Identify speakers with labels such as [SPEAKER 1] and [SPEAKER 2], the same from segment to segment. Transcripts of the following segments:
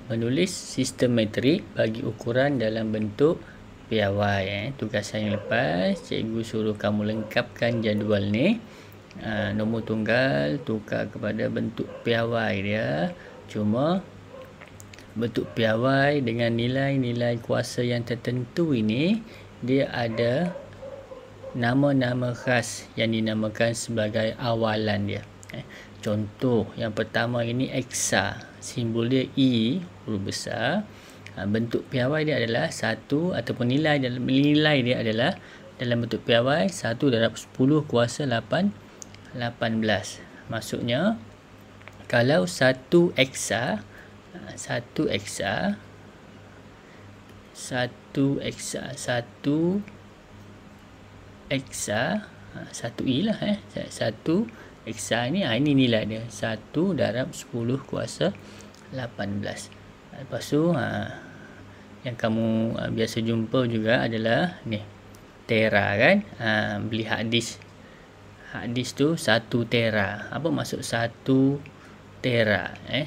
[SPEAKER 1] menulis sistem metrik bagi ukuran dalam bentuk piawai. Tugasan yang lepas, cikgu suruh kamu lengkapkan jadual ni. Nombor tunggal tukar kepada bentuk piawai dia. Cuma bentuk piawai dengan nilai-nilai kuasa yang tertentu ini, dia ada nama-nama khas yang dinamakan sebagai awalan dia. Contoh yang pertama ini eksa, simbol dia E, huruf besar. Bentuk piawai dia adalah 1 ataupun nilai dia adalah dalam bentuk piawai 1 darab 10 kuasa 18. Maksudnya kalau 1 eksa 1 E lah 1 eksa ini nilai dia 1 darab 10 kuasa 18. Lepas tu yang kamu biasa jumpa juga adalah ni tera kan. Beli hard disk tu 1 tera. Apa maksud 1 tera? 1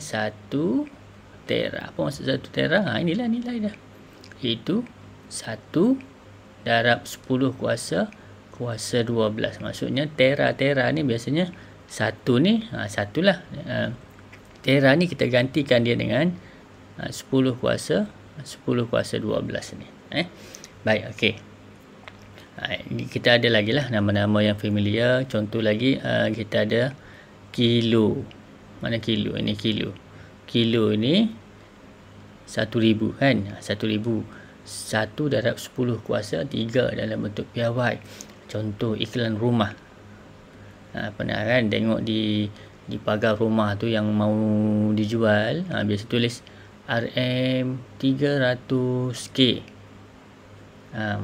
[SPEAKER 1] tera. Apa maksud 1 tera? Inilah nilai dia, iaitu 1 darab 10 kuasa 12. Maksudnya tera ni biasanya 1 ni 1 lah. Tera ni kita gantikan dia dengan 10 kuasa 12 ni. Baik, okey. Ini kita ada lagi lah nama-nama yang familiar. Contoh lagi, kita ada kilo. Mana kilo? Ini kilo. Kilo ini 1,000 kan? 1,000. 1 darab 10 kuasa 3 dalam bentuk piawai. Contoh iklan rumah. Pernah kan tengok di pagar rumah tu yang mau dijual, biasa tulis RM 300K.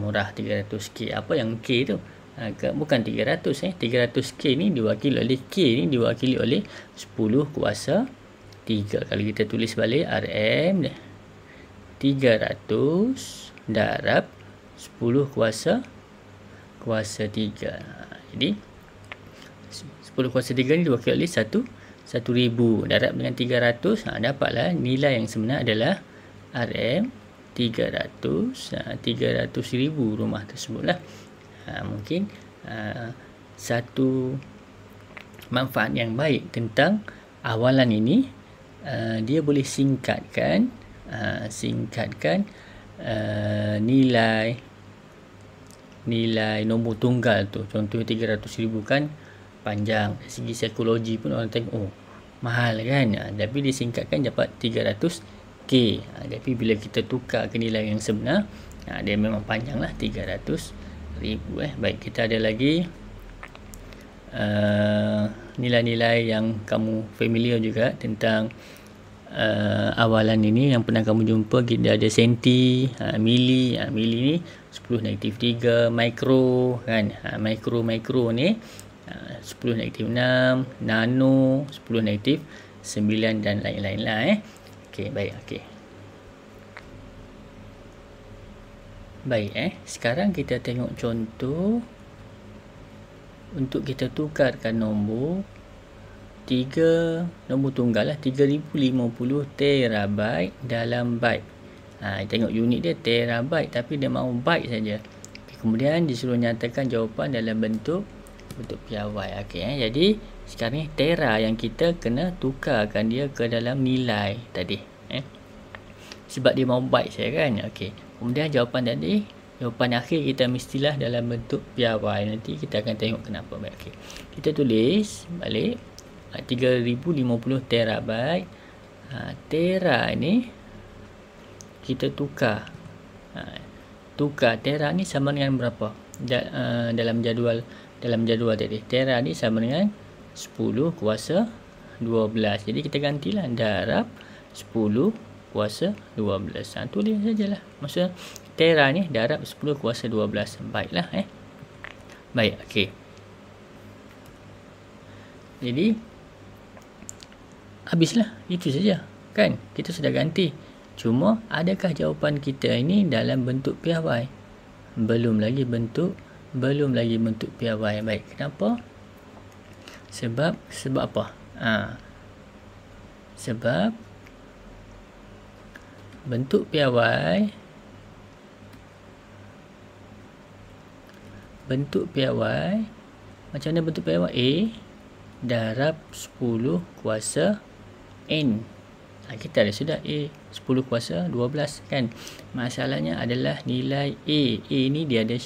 [SPEAKER 1] Murah 300K. Apa yang K tu? Bukan 300. 300K ni diwakili oleh K ni diwakili oleh 10 kuasa 3. Kalau kita tulis balik RM 300 darab 10 kuasa 3. Jadi 10 kuasa 3 ni diwakili oleh 1,000 darab dengan 300. Dapatlah nilai yang sebenar adalah RM 300,000 rumah tersebut lah. Mungkin satu manfaat yang baik tentang awalan ini, dia boleh singkatkan nilai nombor tunggal tu. Contohnya 300,000 kan panjang. Dari segi psikologi pun orang tengok mahal kan, tapi disingkatkan dapat 300K. Tapi bila kita tukar ke nilai yang sebenar, dia memang panjang lah 300,000. Baik, kita ada lagi nilai-nilai yang kamu familiar juga tentang awalan ini yang pernah kamu jumpa. Kita ada senti, mili. Mili ni 10-3, mikro kan. Mikro ni 10-6, nano 10-9 dan lain-lain lah. Okey, baik. Sekarang kita tengok contoh untuk kita tukarkan nombor 3 nombor tunggal lah 3050 terabyte dalam byte. Tengok unit dia terabyte tapi dia mahu byte saja. Kemudian disuruh nyatakan jawapan dalam bentuk piawai. Jadi sekarang ni tera yang kita kena tukarkan dia ke dalam nilai tadi. Sebab dia mahu byte saya kan. Kemudian jawapan akhir kita mestilah dalam bentuk piawai. Nanti kita akan tengok kenapa. Baik, kita tulis balik 3050 terabyte. Tera ni kita tukar. Tera ni sama dengan berapa? Dalam jadual tadi. Tera ni sama dengan 10 kuasa 12. Jadi kita gantilah darab 10 kuasa 12. Tulis sajalah. Maksudnya tera ni darab 10 kuasa 12. Baiklah. Baik, jadi habislah. Itu saja kan. Kita sudah ganti. Cuma adakah jawapan kita ini dalam bentuk piawai? Belum lagi bentuk piawai. Baik, kenapa? Sebab apa? Sebab bentuk piawai macam mana bentuk piawai? A darab 10 kuasa N. Kita ada sudah A 10 kuasa 12 kan. Masalahnya adalah nilai A. A ni dia ada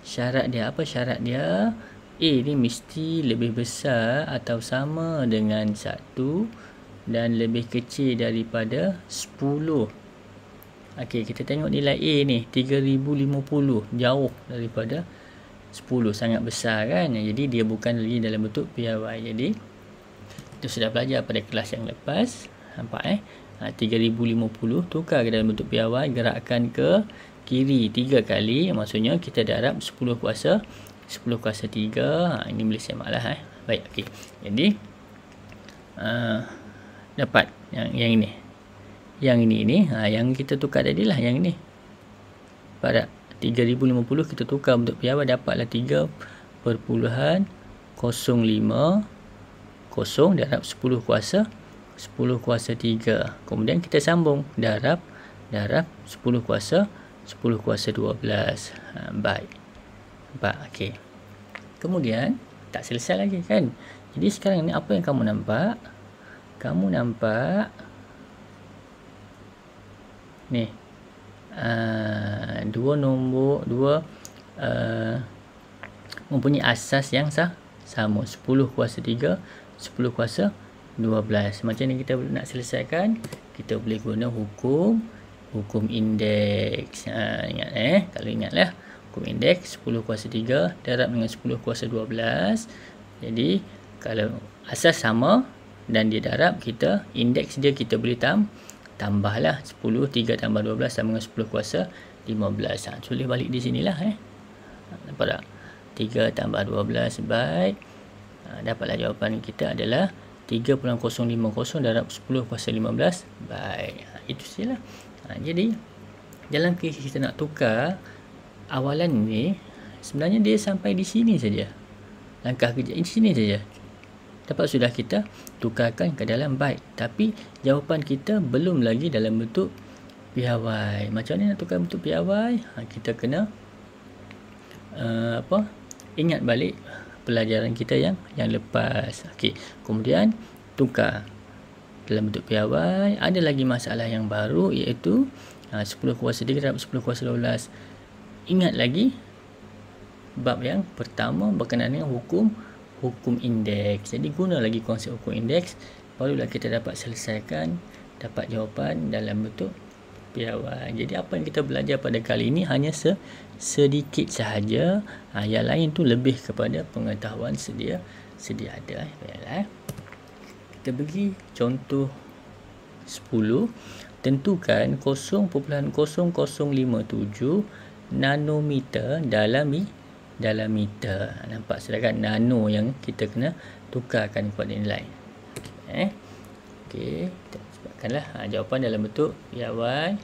[SPEAKER 1] syarat dia. Apa syarat dia? A ni mesti lebih besar atau sama dengan 1 dan lebih kecil daripada 10. Okey, kita tengok nilai A ni 3050, jauh daripada 10, sangat besar kan. Jadi dia bukan lagi dalam bentuk piawai. Jadi kita sudah belajar pada kelas yang lepas. Nampak 3050 tukar ke dalam bentuk piawai, gerakkan ke kiri 3 kali. Maksudnya kita darab 10 kuasa 3. Ini boleh semak lah. Baik, okey. Jadi dapat yang ini. Yang ini yang kita tukar tadi lah, yang ini. Pada 3050 kita tukar bentuk piawai, dapatlah 3.050 darab 10 kuasa 3. Kemudian kita sambung darab 10 kuasa 12. Baik. Okey. Kemudian tak selesai lagi kan. Jadi sekarang ni apa yang kamu nampak? Kamu nampak ni dua mempunyai asas yang sama, 10 kuasa 3, 10 kuasa 12. Macam ni kita nak selesaikan, kita boleh guna hukum indeks. Ingat kalau ingatlah hukum indeks 10 kuasa 3 darab dengan 10 kuasa 12. Jadi kalau asas sama dan dia darab, kita indeks dia kita boleh tambahlah 10, 3 tambah 12 sama dengan 10 kuasa 15. Tulis balik di sinilah nampak tak? 3 tambah 12 baik. Dapatlah jawapan kita adalah 3.050 darab 10 kuasa 15. Baik. Itu sajalah. Jadi dalam kes kita nak tukar awalan ni, sebenarnya dia sampai di sini saja. Langkah kerja di sini saja. Dapat sudah kita tukarkan ke dalam byte. Tapi jawapan kita belum lagi dalam bentuk piawai. Macam mana nak tukar bentuk piawai? Kita kena ingat balik pelajaran kita yang lepas. Okey, kemudian tukar dalam bentuk piawai. Ada lagi masalah yang baru, iaitu 10 kuasa 3 darab 10 kuasa 12. Ingat lagi bab yang pertama berkenaan dengan hukum indeks. Jadi guna lagi konsep hukum indeks, barulah kita dapat selesaikan, dapat jawapan dalam bentuk piawai. Jadi apa yang kita belajar pada kali ini hanya sedikit sahaja. Yang lain tu lebih kepada pengetahuan sedia ada. Baiklah. Kita bagi contoh 10. Tentukan 0.0057 nanometer dalam meter. Nampak sudah kan, nano yang kita kena tukarkan kepada nilai. Okey, kita sebutkanlah jawapan dalam bentuk piawai.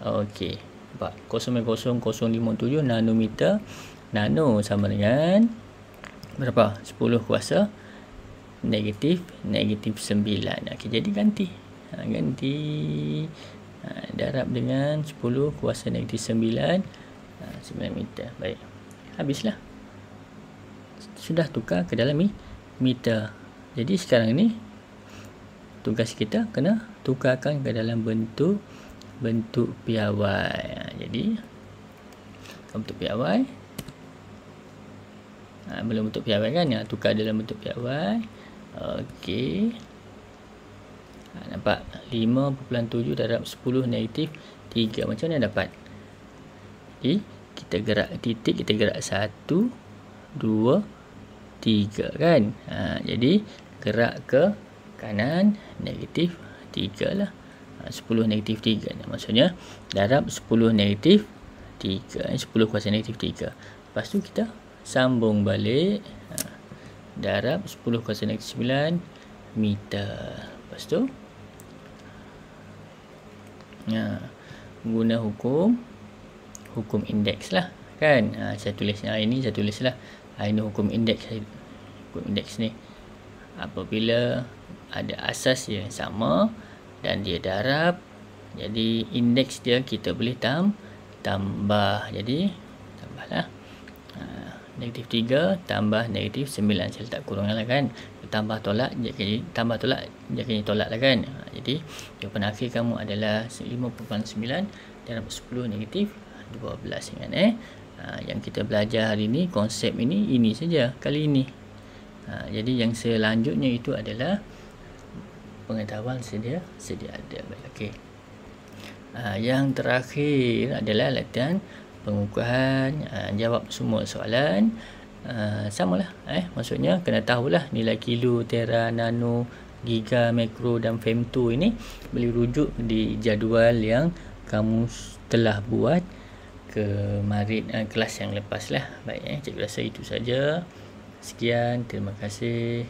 [SPEAKER 1] Okey, nampak 0.0057 nanometer. Nano sama dengan berapa? 10 kuasa negatif 9. Okey, jadi ganti darab dengan 10 kuasa negatif 9 meter. Baik, habislah. Sudah tukar ke dalam meter. Jadi sekarang ni tugas kita kena tukarkan ke dalam bentuk piawai. Jadi bentuk piawai, belum bentuk piawai kan, tukar dalam bentuk piawai. Okey, nampak 5.7 darab 10 negatif 3. Macam mana dapat? Jadi kita gerak titik, kita gerak 1, 2, 3 kan. Jadi gerak ke kanan negatif 3 lah. 10 negatif 3. Maksudnya darab 10 negatif 3. 10 kuasa negatif 3. Lepas tu kita sambung balik. Darab 10 kuasa negatif 9 meter. Lepas tu guna hukum indeks lah kan. Saya tulis ini, saya tulislah ini hukum indeks. Hukum indeks ni apabila ada asas yang sama dan dia darab Jadi indeks dia kita boleh tambah. Jadi tambahlah negatif 3 tambah negatif 9. Saya letak kurungan lah kan. Tambah tolak, tambah tolak, jadi tolak lah kan. Jadi jawapan akhir kamu adalah 5.9 darab 10 negatif 12. Ingat yang kita belajar hari ni, konsep ini saja kali ini. Jadi yang selanjutnya itu adalah pengetahuan sedia ada. Baik, okey. Yang terakhir adalah latihan pengukuhan. Jawab semua soalan. Samalah, maksudnya kena tahulah nilai kilo, tera, nano, giga, makro dan femto ini boleh rujuk di jadual yang kamu telah buat kemarin, kelas yang lepas lah. Baik, cikgu rasa itu saja. Sekian, terima kasih.